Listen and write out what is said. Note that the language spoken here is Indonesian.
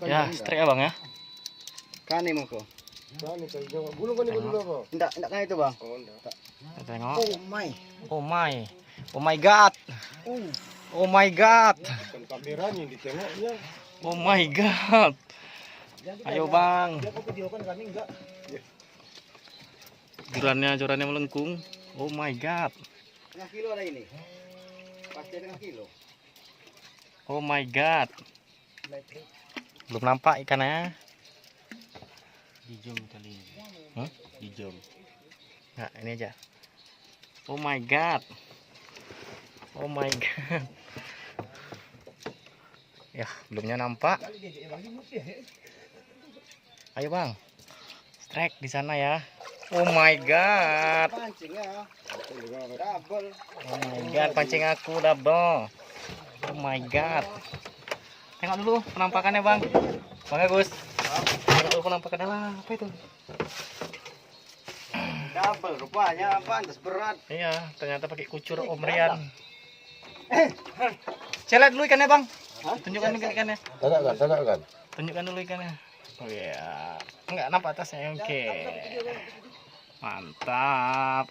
Ya, strike abang ya. Kani mo ko. Kani kay jawa. Gulung kani ko dulu ko. Enggak kan itu, Bang. Oh, enggak. Kita tengok. Oh my. Oh my. Oh my god. Oh my god. Kan kameranya yang ditengoknya. Oh my god. Ayo bang. Dia kok videokan kami enggak? Jorannya melengkung. Oh my god. Setengah kilo ada ini. Pasti setengah kilo. Oh my god. Belum nampak ikannya. Dijom kali ini. Huh? Dijom. Nah, ini aja. Oh my god. Oh my god. Ya, belumnya nampak. Ayo bang. Strike di sana ya. Oh my god. Pancing ya. Double. Oh my god, pancing aku double. Oh my god. Tengok dulu penampakannya bang. Bang Agus. Tengok dulu penampakannya. Wah, apa itu? Double rupanya pantas berat. Iya, ternyata pakai kucur Om Rian. Celet dulu ikannya bang. Tunjukkan dulu ikannya. Tagakan. Tunjukkan dulu ikannya. Oh iya. Enggak nampak atasnya. Oke. Mantap.